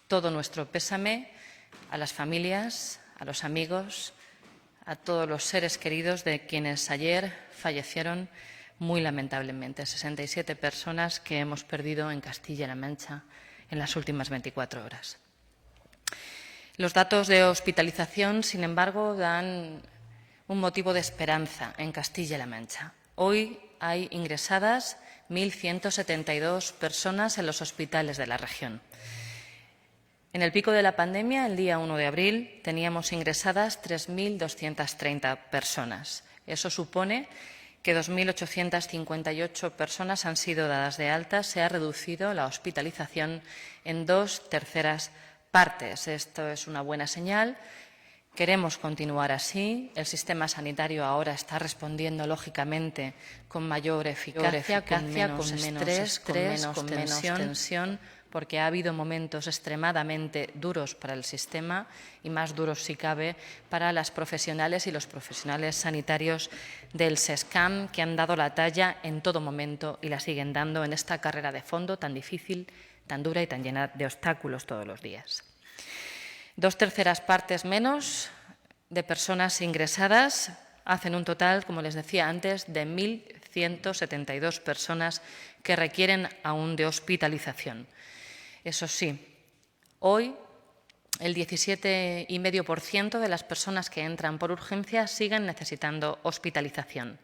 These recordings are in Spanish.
Todo nuestro pésame a las familias, a los amigos, a todos los seres queridos de quienes ayer fallecieron muy lamentablemente. 67 personas que hemos perdido en Castilla-La Mancha en las últimas 24 horas. Los datos de hospitalización, sin embargo, dan un motivo de esperanza en Castilla-La Mancha. Hoy hay ingresadas 1.172 personas en los hospitales de la región. En el pico de la pandemia, el día 1 de abril, teníamos ingresadas 3.230 personas. Eso supone que 2.858 personas han sido dadas de alta. Se ha reducido la hospitalización en 2/3 partes. Esto es una buena señal. Queremos continuar así. El sistema sanitario ahora está respondiendo, lógicamente, con mayor eficacia, con menos estrés, con menos tensión, porque ha habido momentos extremadamente duros para el sistema y más duros, si cabe, para las profesionales y los profesionales sanitarios del SESCAM, que han dado la talla en todo momento y la siguen dando en esta carrera de fondo tan difícil, tan dura y tan llena de obstáculos todos los días. 2/3 partes menos de personas ingresadas hacen un total, como les decía antes, de 1.172 personas que requieren aún de hospitalización. Eso sí, hoy el 17,5% de las personas que entran por urgencia siguen necesitando hospitalización.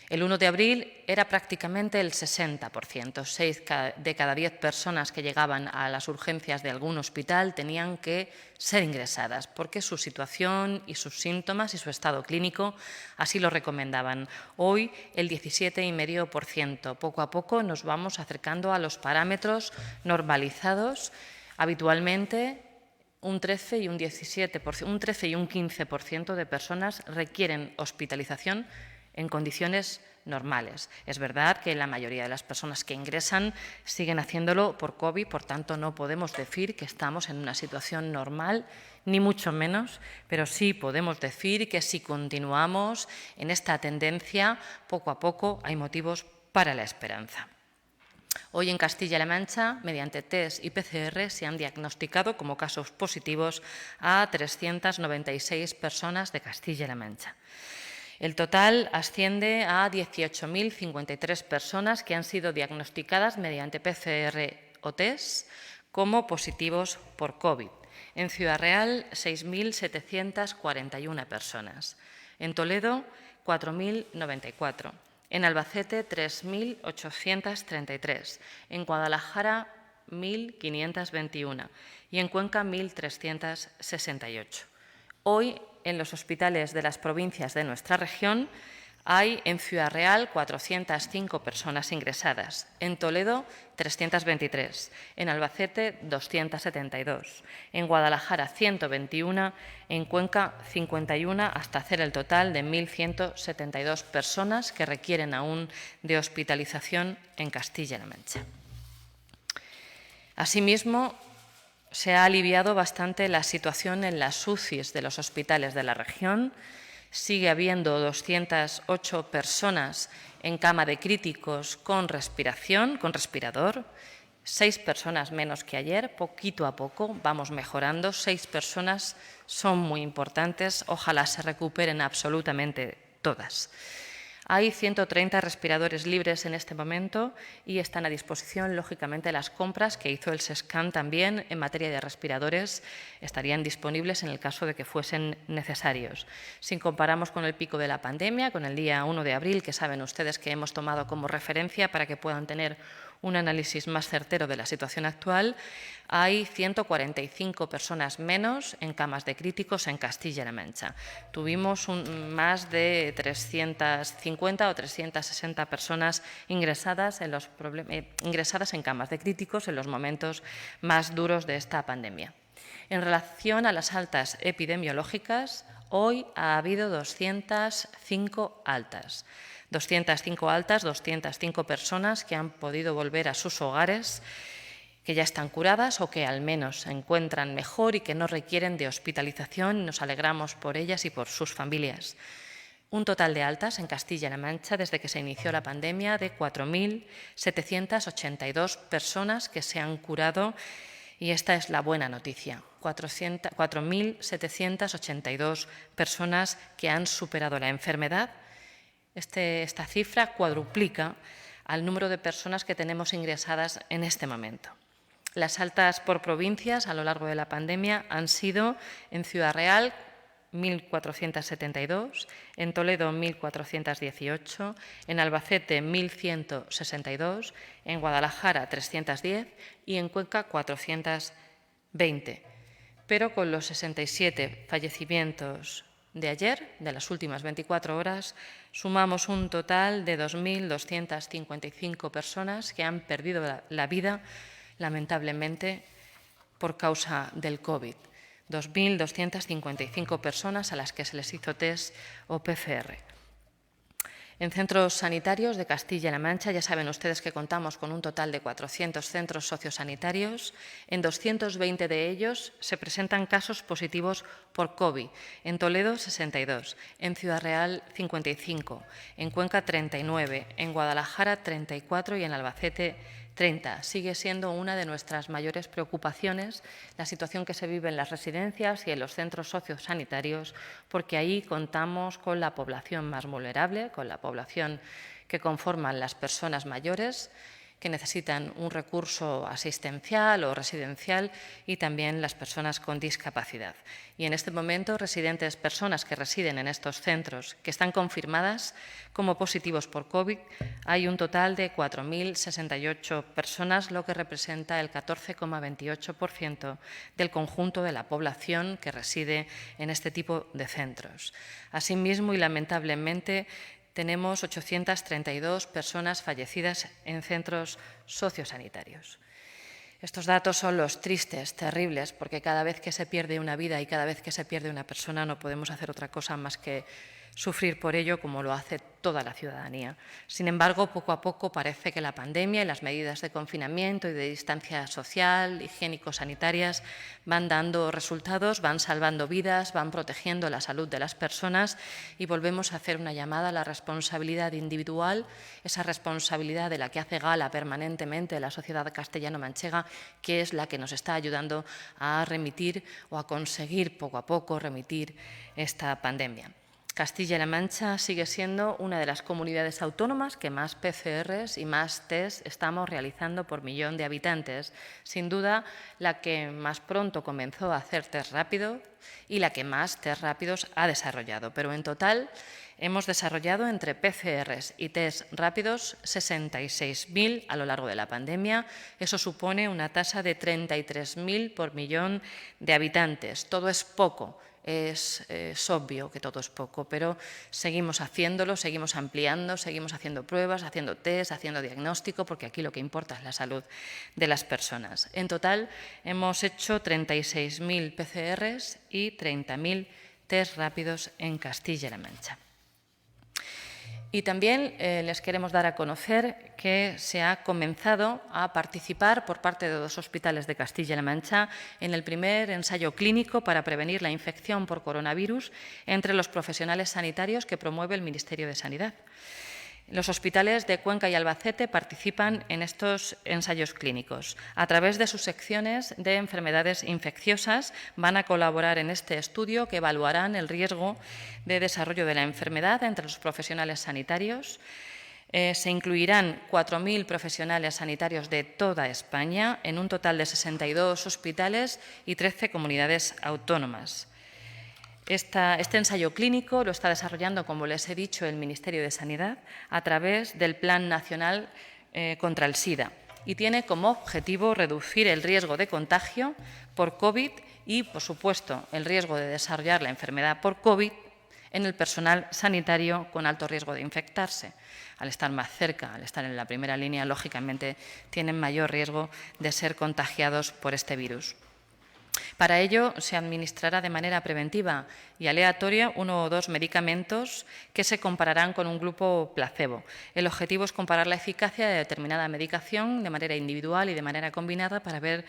El 1 de abril era prácticamente el 60%. 6 de cada 10 personas que llegaban a las urgencias de algún hospital tenían que ser ingresadas porque su situación y sus síntomas y su estado clínico así lo recomendaban. Hoy el 17,5%. Poco a poco nos vamos acercando a los parámetros normalizados. Habitualmente un 13 y un 17%, un 13 y un 15% de personas requieren hospitalización en condiciones normales. Es verdad que la mayoría de las personas que ingresan siguen haciéndolo por COVID, por tanto no podemos decir que estamos en una situación normal, ni mucho menos, pero sí podemos decir que si continuamos en esta tendencia, poco a poco hay motivos para la esperanza. Hoy en Castilla-La Mancha, mediante test y PCR, se han diagnosticado como casos positivos a 396 personas de Castilla-La Mancha. El total asciende a 18.053 personas que han sido diagnosticadas mediante PCR o test como positivos por COVID. En Ciudad Real, 6.741 personas. En Toledo, 4.094. En Albacete, 3.833. En Guadalajara, 1.521. Y en Cuenca, 1.368. Hoy, en los hospitales de las provincias de nuestra región, hay en Ciudad Real 405 personas ingresadas, en Toledo 323, en Albacete 272, en Guadalajara 121, en Cuenca 51, hasta hacer el total de 1.172 personas que requieren aún de hospitalización en Castilla-La Mancha. Asimismo, se ha aliviado bastante la situación en las UCIs de los hospitales de la región. Sigue habiendo 208 personas en cama de críticos con respiración, con respirador, 6 personas menos que ayer, poquito a poco vamos mejorando. 6 personas son muy importantes, ojalá se recuperen absolutamente todas. Hay 130 respiradores libres en este momento y están a disposición, lógicamente, las compras que hizo el SESCAM también en materia de respiradores estarían disponibles en el caso de que fuesen necesarios. Si comparamos con el pico de la pandemia, con el día 1 de abril, que saben ustedes que hemos tomado como referencia para que puedan tener un análisis más certero de la situación actual, hay 145 personas menos en camas de críticos en Castilla-La Mancha. Tuvimos más de 350 o 360 personas ingresadas en camas de críticos en los momentos más duros de esta pandemia. En relación a las altas epidemiológicas, hoy ha habido 205 altas. 205 personas que han podido volver a sus hogares, que ya están curadas o que al menos se encuentran mejor y que no requieren de hospitalización. Nos alegramos por ellas y por sus familias. Un total de altas en Castilla-La Mancha desde que se inició la pandemia de 4.782 personas que se han curado Y esta es la buena noticia. 4.782 personas que han superado la enfermedad. Esta cifra cuadruplica al número de personas que tenemos ingresadas en este momento. Las altas por provincias a lo largo de la pandemia han sido en Ciudad Real 1.472, en Toledo 1.418, en Albacete 1.162, en Guadalajara 310 y en Cuenca 420. Pero con los 67 fallecimientos de ayer, de las últimas 24 horas, sumamos un total de 2.255 personas que han perdido la vida, lamentablemente, por causa del COVID. 2.255 personas a las que se les hizo test o PCR. En centros sanitarios de Castilla-La Mancha, ya saben ustedes que contamos con un total de 400 centros sociosanitarios. En 220 de ellos se presentan casos positivos por COVID. En Toledo, 62. En Ciudad Real, 55. En Cuenca, 39. En Guadalajara, 34. Y en Albacete, 30. Sigue siendo una de nuestras mayores preocupaciones la situación que se vive en las residencias y en los centros sociosanitarios, porque ahí contamos con la población más vulnerable, con la población que conforman las personas mayores, que necesitan un recurso asistencial o residencial, y también las personas con discapacidad. Y en este momento, personas que residen en estos centros que están confirmadas como positivos por COVID, hay un total de 4.068 personas, lo que representa el 14,28% del conjunto de la población que reside en este tipo de centros. Asimismo, y lamentablemente, tenemos 832 personas fallecidas en centros sociosanitarios. Estos datos son los tristes, terribles, porque cada vez que se pierde una vida y cada vez que se pierde una persona no podemos hacer otra cosa más que sufrir por ello, como lo hace toda la ciudadanía. Sin embargo, poco a poco parece que la pandemia y las medidas de confinamiento y de distancia social, higiénico-sanitarias, van dando resultados, van salvando vidas, van protegiendo la salud de las personas, y volvemos a hacer una llamada a la responsabilidad individual, esa responsabilidad de la que hace gala permanentemente la sociedad castellano-manchega, que es la que nos está ayudando a remitir o a conseguir poco a poco remitir esta pandemia. Castilla-La Mancha sigue siendo una de las comunidades autónomas que más PCRs y más test estamos realizando por millón de habitantes. Sin duda, la que más pronto comenzó a hacer test rápido y la que más test rápidos ha desarrollado. Pero en total hemos desarrollado entre PCRs y test rápidos 66.000 a lo largo de la pandemia. Eso supone una tasa de 33.000 por millón de habitantes. Todo es poco. Es obvio que todo es poco, pero seguimos haciéndolo, seguimos ampliando, seguimos haciendo pruebas, haciendo test, haciendo diagnóstico, porque aquí lo que importa es la salud de las personas. En total hemos hecho 36.000 PCRs y 30.000 test rápidos en Castilla-La Mancha. Y también les queremos dar a conocer que se ha comenzado a participar por parte de 2 hospitales de Castilla-La Mancha en el primer ensayo clínico para prevenir la infección por coronavirus entre los profesionales sanitarios que promueve el Ministerio de Sanidad. Los hospitales de Cuenca y Albacete participan en estos ensayos clínicos. A través de sus secciones de enfermedades infecciosas van a colaborar en este estudio que evaluarán el riesgo de desarrollo de la enfermedad entre los profesionales sanitarios. Se incluirán 4.000 profesionales sanitarios de toda España en un total de 62 hospitales y 13 comunidades autónomas. Este ensayo clínico lo está desarrollando, como les he dicho, el Ministerio de Sanidad a través del Plan Nacional contra el SIDA, y tiene como objetivo reducir el riesgo de contagio por COVID y, por supuesto, el riesgo de desarrollar la enfermedad por COVID en el personal sanitario con alto riesgo de infectarse. Al estar más cerca, al estar en la primera línea, lógicamente tienen mayor riesgo de ser contagiados por este virus. Para ello, se administrará de manera preventiva y aleatoria 1 o 2 medicamentos que se compararán con un grupo placebo. El objetivo es comparar la eficacia de determinada medicación de manera individual y de manera combinada para ver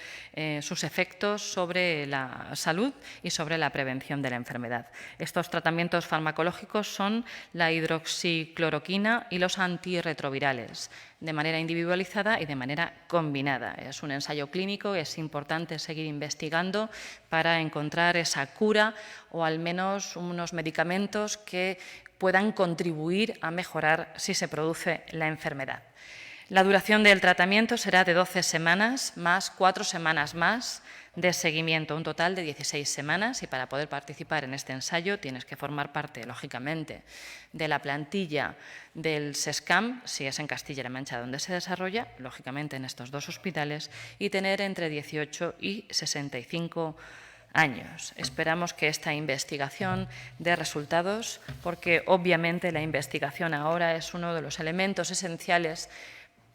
sus efectos sobre la salud y sobre la prevención de la enfermedad. Estos tratamientos farmacológicos son la hidroxicloroquina y los antirretrovirales. de manera individualizada y de manera combinada. Es un ensayo clínico, es importante seguir investigando para encontrar esa cura o al menos unos medicamentos que puedan contribuir a mejorar si se produce la enfermedad. La duración del tratamiento será de 12 semanas más 4 semanas más de seguimiento, un total de 16 semanas, y para poder participar en este ensayo tienes que formar parte, lógicamente, de la plantilla del SESCAM, si es en Castilla-La Mancha donde se desarrolla, lógicamente en estos dos hospitales, y tener entre 18 y 65 años. Esperamos que esta investigación dé resultados, porque obviamente la investigación ahora es uno de los elementos esenciales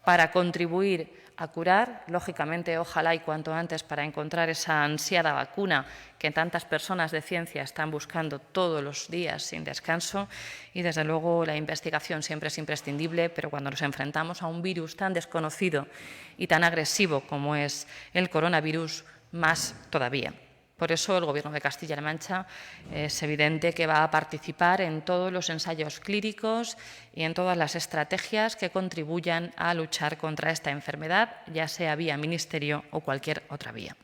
para contribuir a curar, lógicamente, ojalá y cuanto antes, para encontrar esa ansiada vacuna que tantas personas de ciencia están buscando todos los días sin descanso. Y, desde luego, la investigación siempre es imprescindible, pero cuando nos enfrentamos a un virus tan desconocido y tan agresivo como es el coronavirus, más todavía. Por eso el Gobierno de Castilla-La Mancha es evidente que va a participar en todos los ensayos clínicos y en todas las estrategias que contribuyan a luchar contra esta enfermedad, ya sea vía ministerio o cualquier otra vía.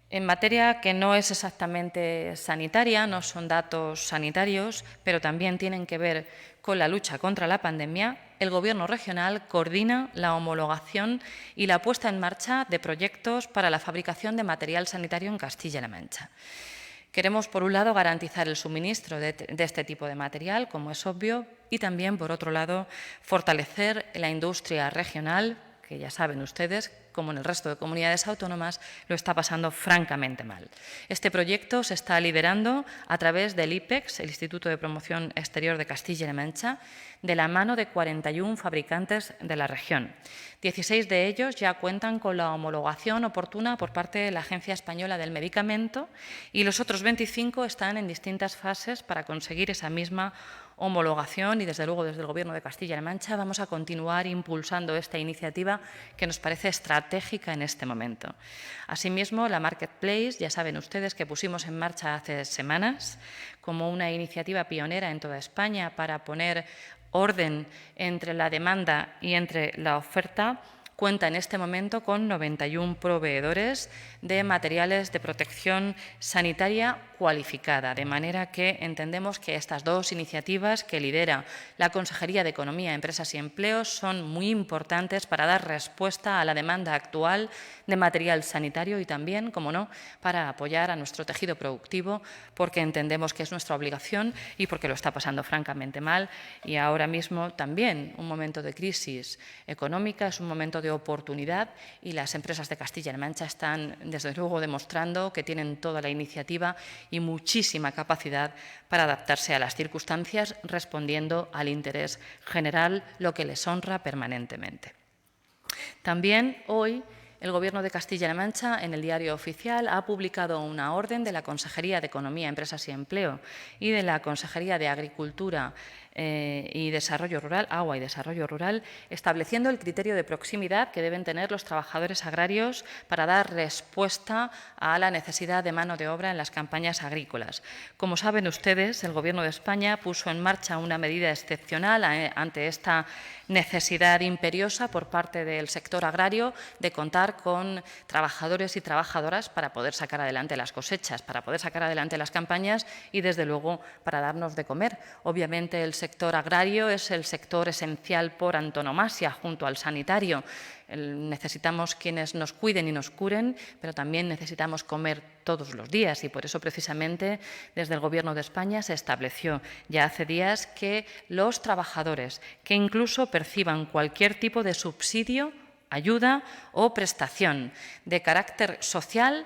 En materia que no es exactamente sanitaria, no son datos sanitarios, pero también tienen que ver con la lucha contra la pandemia, el Gobierno regional coordina la homologación y la puesta en marcha de proyectos para la fabricación de material sanitario en Castilla-La Mancha. Queremos, por un lado, garantizar el suministro de este tipo de material, como es obvio, y también, por otro lado, fortalecer la industria regional, que ya saben ustedes, como en el resto de comunidades autónomas, lo está pasando francamente mal. Este proyecto se está liderando a través del IPEX, el Instituto de Promoción Exterior de Castilla-La Mancha, de la mano de 41 fabricantes de la región. 16 de ellos ya cuentan con la homologación oportuna por parte de la Agencia Española del Medicamento y los otros 25 están en distintas fases para conseguir esa misma homologación, y desde luego desde el Gobierno de Castilla-La Mancha vamos a continuar impulsando esta iniciativa que nos parece estratégica en este momento. Asimismo, la Marketplace, ya saben ustedes que pusimos en marcha hace semanas como una iniciativa pionera en toda España para poner orden entre la demanda y entre la oferta, cuenta en este momento con 91 proveedores de materiales de protección sanitaria cualificada, de manera que entendemos que estas dos iniciativas que lidera la Consejería de Economía, Empresas y Empleo son muy importantes para dar respuesta a la demanda actual de material sanitario y también, como no, para apoyar a nuestro tejido productivo, porque entendemos que es nuestra obligación y porque lo está pasando francamente mal. Y ahora mismo también un momento de crisis económica, es un momento de oportunidad, y las empresas de Castilla-La Mancha están, desde luego, demostrando que tienen toda la iniciativa y muchísima capacidad para adaptarse a las circunstancias, respondiendo al interés general, lo que les honra permanentemente. También hoy el Gobierno de Castilla-La Mancha, en el Diario Oficial, ha publicado una orden de la Consejería de Economía, Empresas y Empleo y de la Consejería de Agricultura y Desarrollo Rural, Agua y Desarrollo Rural, estableciendo el criterio de proximidad que deben tener los trabajadores agrarios para dar respuesta a la necesidad de mano de obra en las campañas agrícolas. Como saben ustedes, el Gobierno de España puso en marcha una medida excepcional ante esta necesidad imperiosa por parte del sector agrario de contar con trabajadores y trabajadoras para poder sacar adelante las cosechas, para poder sacar adelante las campañas y, desde luego, para darnos de comer. Obviamente, el sector agrario es el sector esencial por antonomasia junto al sanitario. Necesitamos quienes nos cuiden y nos curen, pero también necesitamos comer todos los días, y por eso precisamente desde el Gobierno de España se estableció ya hace días que los trabajadores que incluso perciban cualquier tipo de subsidio, ayuda o prestación de carácter social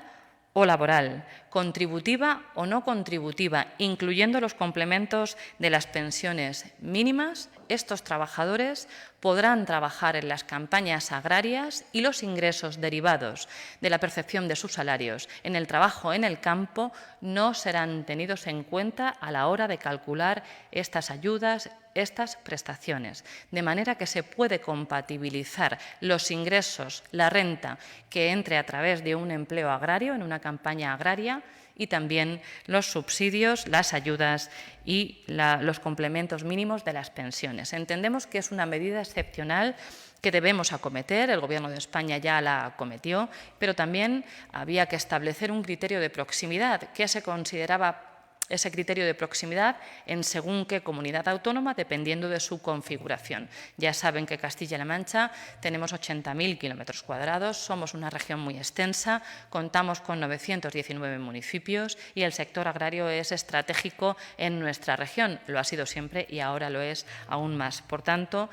o laboral, contributiva o no contributiva, incluyendo los complementos de las pensiones mínimas, estos trabajadores podrán trabajar en las campañas agrarias y los ingresos derivados de la percepción de sus salarios en el trabajo en el campo no serán tenidos en cuenta a la hora de calcular estas ayudas, estas prestaciones, de manera que se puede compatibilizar los ingresos, la renta que entre a través de un empleo agrario en una campaña agraria y también los subsidios, las ayudas y los complementos mínimos de las pensiones. Entendemos que es una medida excepcional que debemos acometer, el Gobierno de España ya la acometió, pero también había que establecer un criterio de proximidad. ¿Qué se consideraba ese criterio de proximidad en según qué comunidad autónoma, dependiendo de su configuración? Ya saben que Castilla-La Mancha tenemos 80.000 kilómetros cuadrados, somos una región muy extensa, contamos con 919 municipios y el sector agrario es estratégico en nuestra región. Lo ha sido siempre y ahora lo es aún más. Por tanto,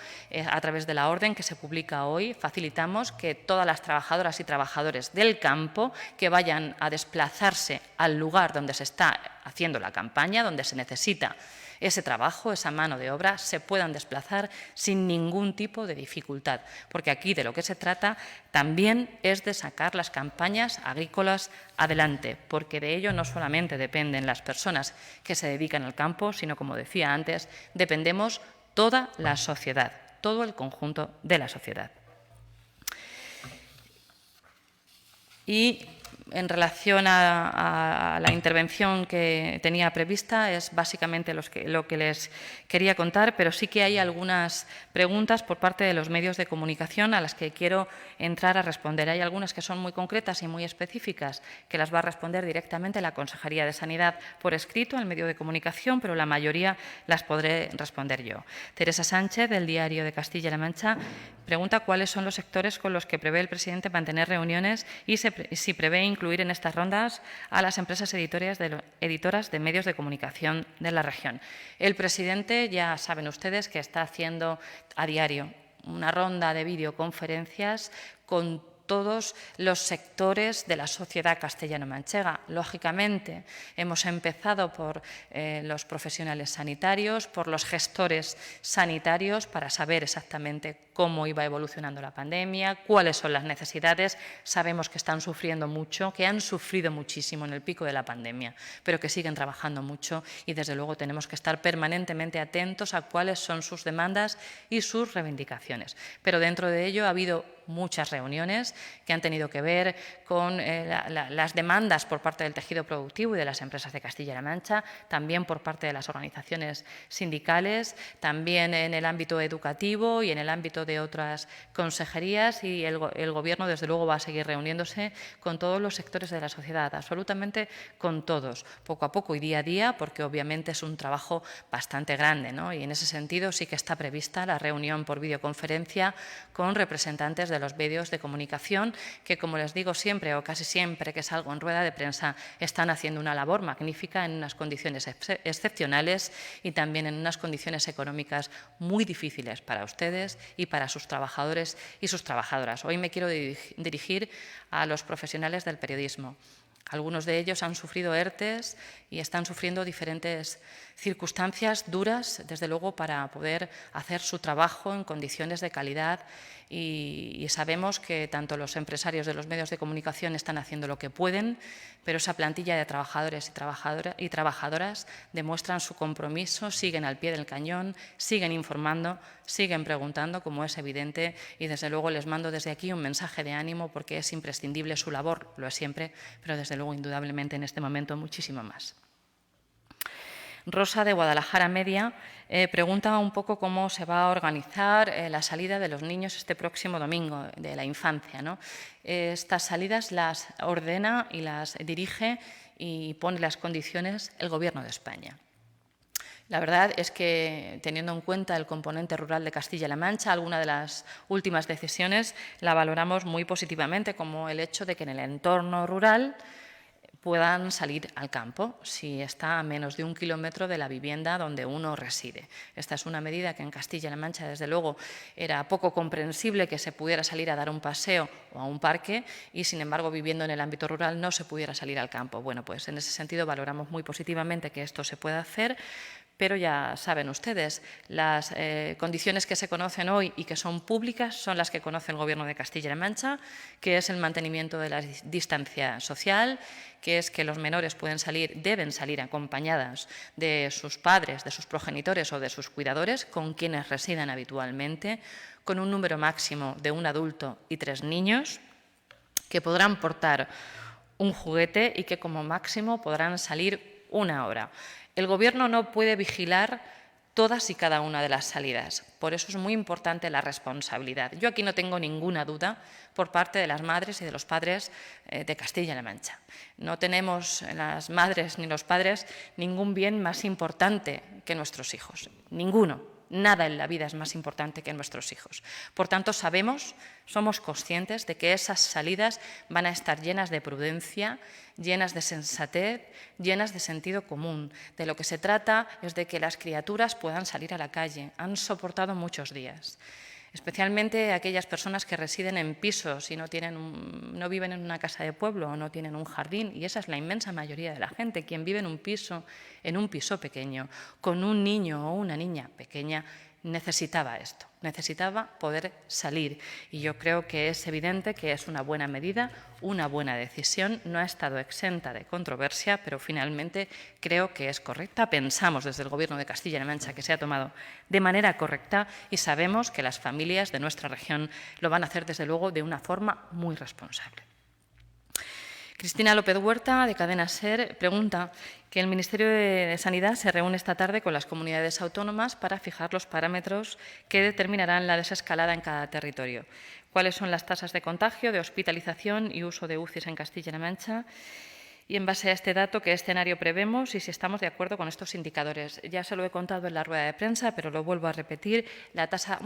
a través de la orden que se publica hoy, facilitamos que todas las trabajadoras y trabajadores del campo que vayan a desplazarse al lugar donde se está haciendo la campaña, donde se necesita ese trabajo, esa mano de obra, se puedan desplazar sin ningún tipo de dificultad. Porque aquí de lo que se trata también es de sacar las campañas agrícolas adelante, porque de ello no solamente dependen las personas que se dedican al campo, sino, como decía antes, dependemos toda la sociedad, todo el conjunto de la sociedad. Y en relación a la intervención que tenía prevista, es básicamente lo que les quería contar, pero sí que hay algunas preguntas por parte de los medios de comunicación a las que quiero entrar a responder. Hay algunas que son muy concretas y muy específicas, que las va a responder directamente la Consejería de Sanidad por escrito al medio de comunicación, pero la mayoría las podré responder yo. Teresa Sánchez, del Diario de Castilla-La Mancha, pregunta cuáles son los sectores con los que prevé el presidente mantener reuniones y si prevé incluir en estas rondas a las empresas editoras de medios de comunicación de la región. El presidente, ya saben ustedes, que está haciendo a diario una ronda de videoconferencias con todos los sectores de la sociedad castellano-manchega. Lógicamente, hemos empezado por los profesionales sanitarios, por los gestores sanitarios, para saber exactamente cómo iba evolucionando la pandemia, cuáles son las necesidades. Sabemos que están sufriendo mucho, que han sufrido muchísimo en el pico de la pandemia, pero que siguen trabajando mucho y, desde luego, tenemos que estar permanentemente atentos a cuáles son sus demandas y sus reivindicaciones. Pero dentro de ello ha habido muchas reuniones que han tenido que ver con las demandas por parte del tejido productivo y de las empresas de Castilla-La Mancha, también por parte de las organizaciones sindicales, también en el ámbito educativo y en el ámbito de otras consejerías, y el Gobierno, desde luego, va a seguir reuniéndose con todos los sectores de la sociedad, absolutamente con todos, poco a poco y día a día, porque obviamente es un trabajo bastante grande, ¿no? Y en ese sentido sí que está prevista la reunión por videoconferencia con representantes de los medios de comunicación que, como les digo siempre o casi siempre que salgo en rueda de prensa, están haciendo una labor magnífica en unas condiciones excepcionales y también en unas condiciones económicas muy difíciles para ustedes y para sus trabajadores y sus trabajadoras. Hoy me quiero dirigir a los profesionales del periodismo. Algunos de ellos han sufrido ERTEs y están sufriendo diferentes circunstancias duras, desde luego, para poder hacer su trabajo en condiciones de calidad, y sabemos que tanto los empresarios de los medios de comunicación están haciendo lo que pueden, pero esa plantilla de trabajadores y trabajadoras demuestran su compromiso, siguen al pie del cañón, siguen informando, siguen preguntando, como es evidente, y desde luego les mando desde aquí un mensaje de ánimo, porque es imprescindible su labor, lo es siempre, pero desde luego indudablemente en este momento muchísimo más. Rosa, de Guadalajara Media, pregunta un poco cómo se va a organizar la salida de los niños este próximo domingo, de la infancia, ¿no? Estas salidas las ordena y las dirige y pone las condiciones el Gobierno de España. La verdad es que, teniendo en cuenta el componente rural de Castilla-La Mancha, alguna de las últimas decisiones la valoramos muy positivamente, como el hecho de que en el entorno rural puedan salir al campo si está a menos de 1 kilómetro de la vivienda donde uno reside. Esta es una medida que en Castilla-La Mancha, desde luego, era poco comprensible que se pudiera salir a dar un paseo o a un parque y, sin embargo, viviendo en el ámbito rural no se pudiera salir al campo. Bueno, pues en ese sentido valoramos muy positivamente que esto se pueda hacer. Pero ya saben ustedes, las condiciones que se conocen hoy y que son públicas son las que conoce el Gobierno de Castilla-La Mancha, que es el mantenimiento de la distancia social, que es que los menores deben salir acompañadas de sus padres, de sus progenitores o de sus cuidadores, con quienes residan habitualmente, con un número máximo de un adulto y 3 niños, que podrán portar un juguete y que como máximo podrán salir 1 hora. El Gobierno no puede vigilar todas y cada una de las salidas. Por eso es muy importante la responsabilidad. Yo aquí no tengo ninguna duda por parte de las madres y de los padres de Castilla-La Mancha. No tenemos las madres ni los padres ningún bien más importante que nuestros hijos. Ninguno. Nada en la vida es más importante que nuestros hijos. Por tanto, somos conscientes de que esas salidas van a estar llenas de prudencia, llenas de sensatez, llenas de sentido común. De lo que se trata es de que las criaturas puedan salir a la calle. Han soportado muchos días. Especialmente aquellas personas que residen en pisos y no viven en una casa de pueblo o no tienen un jardín, y esa es la inmensa mayoría de la gente. Quien vive en un piso pequeño, con un niño o una niña pequeña, necesitaba esto, necesitaba poder salir. Y yo creo que es evidente que es una buena medida, una buena decisión. No ha estado exenta de controversia, pero finalmente creo que es correcta. Pensamos desde el Gobierno de Castilla-La Mancha que se ha tomado de manera correcta y sabemos que las familias de nuestra región lo van a hacer, desde luego, de una forma muy responsable. Cristina López Huerta, de Cadena SER, pregunta que el Ministerio de Sanidad se reúne esta tarde con las comunidades autónomas para fijar los parámetros que determinarán la desescalada en cada territorio. ¿Cuáles son las tasas de contagio, de hospitalización y uso de UCIs en Castilla-La Mancha? Y en base a este dato, ¿qué escenario prevemos y si estamos de acuerdo con estos indicadores? Ya se lo he contado en la rueda de prensa, pero lo vuelvo a repetir. La tasa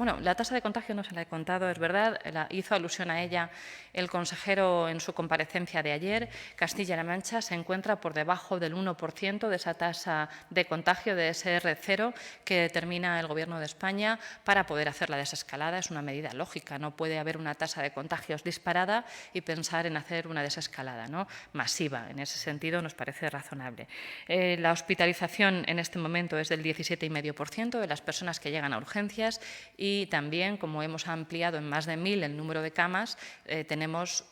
de contagio no se la he contado, es verdad, hizo alusión a ella el consejero en su comparecencia de ayer. Castilla-La Mancha se encuentra por debajo del 1% de esa tasa de contagio de SR0 que determina el Gobierno de España para poder hacer la desescalada. Es una medida lógica, no puede haber una tasa de contagios disparada y pensar en hacer una desescalada, ¿no?, masiva. En ese sentido nos parece razonable. La hospitalización en este momento es del 17,5% de las personas que llegan a urgencias y también, como hemos ampliado en más de 1.000 el número de camas, tenemos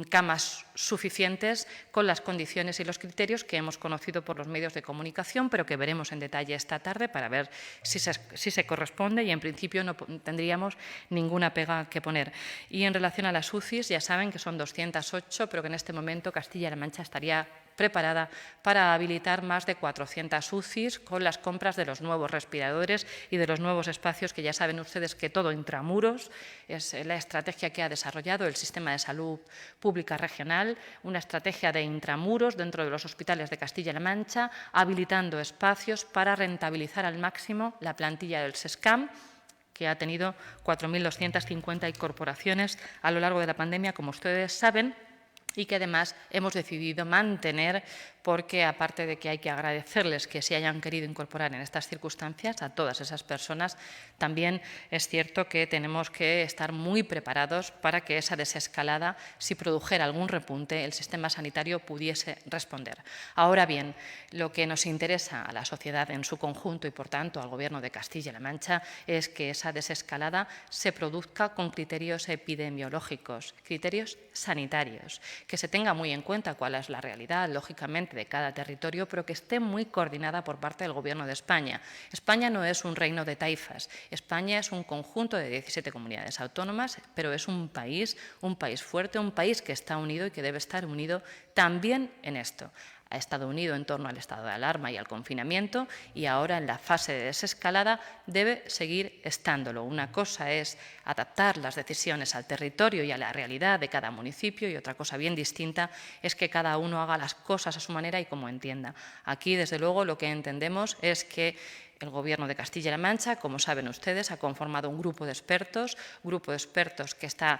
camas suficientes con las condiciones y los criterios que hemos conocido por los medios de comunicación, pero que veremos en detalle esta tarde para ver si se corresponde, y en principio no tendríamos ninguna pega que poner. Y en relación a las UCIs, ya saben que son 208, pero que en este momento Castilla-La Mancha estaría preparada para habilitar más de 400 UCIs con las compras de los nuevos respiradores y de los nuevos espacios, que ya saben ustedes que todo intramuros es la estrategia que ha desarrollado el Sistema de Salud Pública Regional, una estrategia de intramuros dentro de los hospitales de Castilla-La Mancha, habilitando espacios para rentabilizar al máximo la plantilla del SESCAM, que ha tenido 4.250 incorporaciones a lo largo de la pandemia, como ustedes saben, y que además hemos decidido mantener porque, aparte de que hay que agradecerles que se hayan querido incorporar en estas circunstancias, a todas esas personas, también es cierto que tenemos que estar muy preparados para que esa desescalada, si produjera algún repunte, el sistema sanitario pudiese responder. Ahora bien, lo que nos interesa a la sociedad en su conjunto y, por tanto, al Gobierno de Castilla-La Mancha es que esa desescalada se produzca con criterios epidemiológicos, criterios sanitarios, que se tenga muy en cuenta cuál es la realidad, lógicamente, de cada territorio, pero que esté muy coordinada por parte del Gobierno de España. España no es un reino de taifas. España es un conjunto de 17 comunidades autónomas, pero es un país fuerte, un país que está unido y que debe estar unido también en esto. Ha estado unido en torno al estado de alarma y al confinamiento, y ahora en la fase de desescalada debe seguir estándolo. Una cosa es adaptar las decisiones al territorio y a la realidad de cada municipio, y otra cosa bien distinta es que cada uno haga las cosas a su manera y como entienda. Aquí, desde luego, lo que entendemos es que el Gobierno de Castilla-La Mancha, como saben ustedes, ha conformado un grupo de expertos que está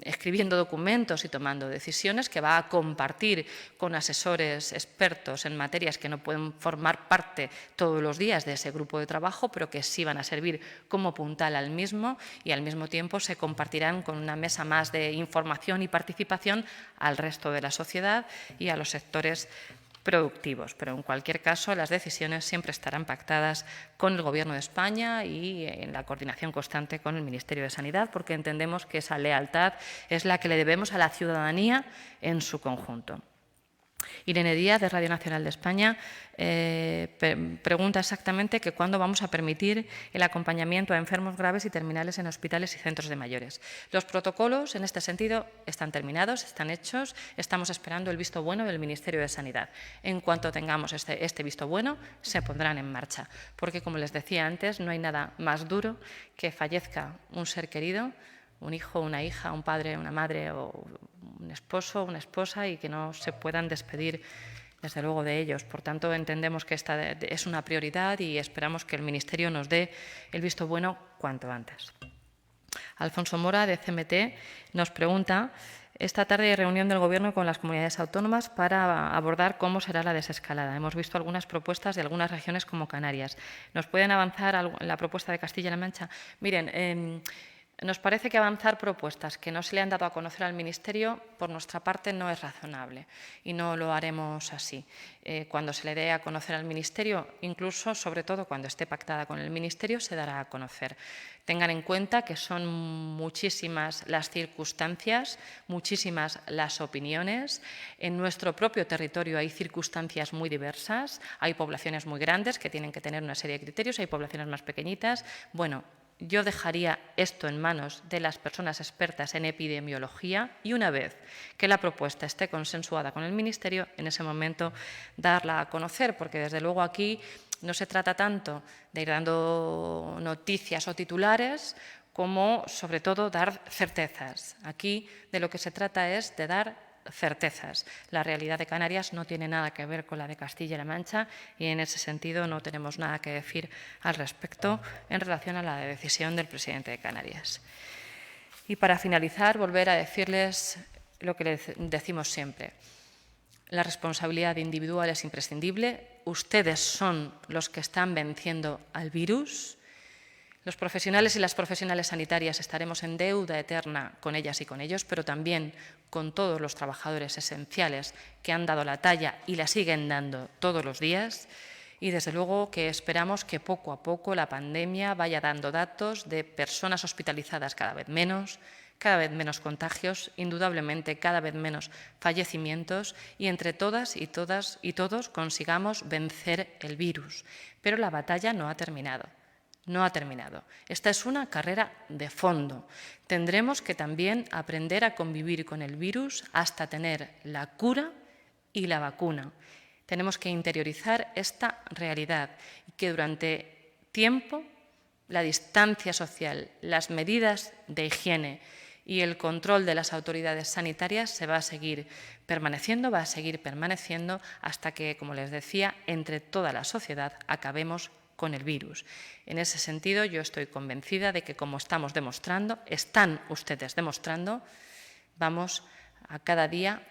escribiendo documentos y tomando decisiones, que va a compartir con asesores expertos en materias que no pueden formar parte todos los días de ese grupo de trabajo, pero que sí van a servir como puntal al mismo, y al mismo tiempo se compartirán con una mesa más de información y participación al resto de la sociedad y a los sectores productivos. Pero, en cualquier caso, las decisiones siempre estarán pactadas con el Gobierno de España y en la coordinación constante con el Ministerio de Sanidad, porque entendemos que esa lealtad es la que le debemos a la ciudadanía en su conjunto. Irene Díaz, de Radio Nacional de España, pregunta exactamente que cuándo vamos a permitir el acompañamiento a enfermos graves y terminales en hospitales y centros de mayores. Los protocolos, en este sentido, están terminados, están hechos, estamos esperando el visto bueno del Ministerio de Sanidad. En cuanto tengamos este visto bueno, se pondrán en marcha, porque, como les decía antes, no hay nada más duro que fallezca un ser querido, un hijo, una hija, un padre, una madre o un esposo, una esposa, y que no se puedan despedir, desde luego, de ellos. Por tanto, entendemos que esta es una prioridad y esperamos que el Ministerio nos dé el visto bueno cuanto antes. Alfonso Mora, de CMT, nos pregunta: esta tarde hay reunión del Gobierno con las comunidades autónomas para abordar cómo será la desescalada. Hemos visto algunas propuestas de algunas regiones como Canarias. ¿Nos pueden avanzar la propuesta de Castilla-La Mancha? Miren, nos parece que avanzar propuestas que no se le han dado a conocer al Ministerio, por nuestra parte, no es razonable y no lo haremos así. Cuando se le dé a conocer al Ministerio, incluso, sobre todo, cuando esté pactada con el Ministerio, se dará a conocer. Tengan en cuenta que son muchísimas las circunstancias, muchísimas las opiniones. En nuestro propio territorio hay circunstancias muy diversas, hay poblaciones muy grandes que tienen que tener una serie de criterios, hay poblaciones más pequeñitas. Bueno, yo dejaría esto en manos de las personas expertas en epidemiología y, una vez que la propuesta esté consensuada con el Ministerio, en ese momento darla a conocer, porque desde luego aquí no se trata tanto de ir dando noticias o titulares como, sobre todo, dar certezas. Aquí de lo que se trata es de dar certezas. La realidad de Canarias no tiene nada que ver con la de Castilla-La Mancha y, en ese sentido, no tenemos nada que decir al respecto en relación a la decisión del presidente de Canarias. Y, para finalizar, volver a decirles lo que les decimos siempre. La responsabilidad individual es imprescindible. Ustedes son los que están venciendo al virus. Los profesionales y las profesionales sanitarias estaremos en deuda eterna con ellas y con ellos, pero también con todos los trabajadores esenciales que han dado la talla y la siguen dando todos los días. Y, desde luego, que esperamos que poco a poco la pandemia vaya dando datos de personas hospitalizadas cada vez menos contagios, indudablemente cada vez menos fallecimientos, y entre todas y todos consigamos vencer el virus. Pero la batalla no ha terminado. No ha terminado. Esta es una carrera de fondo. Tendremos que también aprender a convivir con el virus hasta tener la cura y la vacuna. Tenemos que interiorizar esta realidad y que durante tiempo la distancia social, las medidas de higiene y el control de las autoridades sanitarias se va a seguir permaneciendo hasta que, como les decía, entre toda la sociedad acabemos con el virus. En ese sentido, yo estoy convencida de que, como están ustedes demostrando, vamos a cada día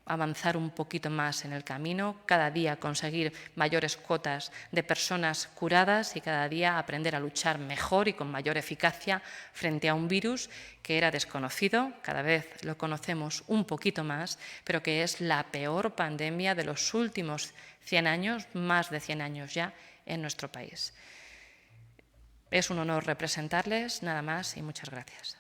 avanzar un poquito más en el camino, cada día conseguir mayores cuotas de personas curadas y cada día aprender a luchar mejor y con mayor eficacia frente a un virus que era desconocido, cada vez lo conocemos un poquito más, pero que es la peor pandemia de los últimos 100 años, más de 100 años ya, en nuestro país. Es un honor representarles, nada más, y muchas gracias.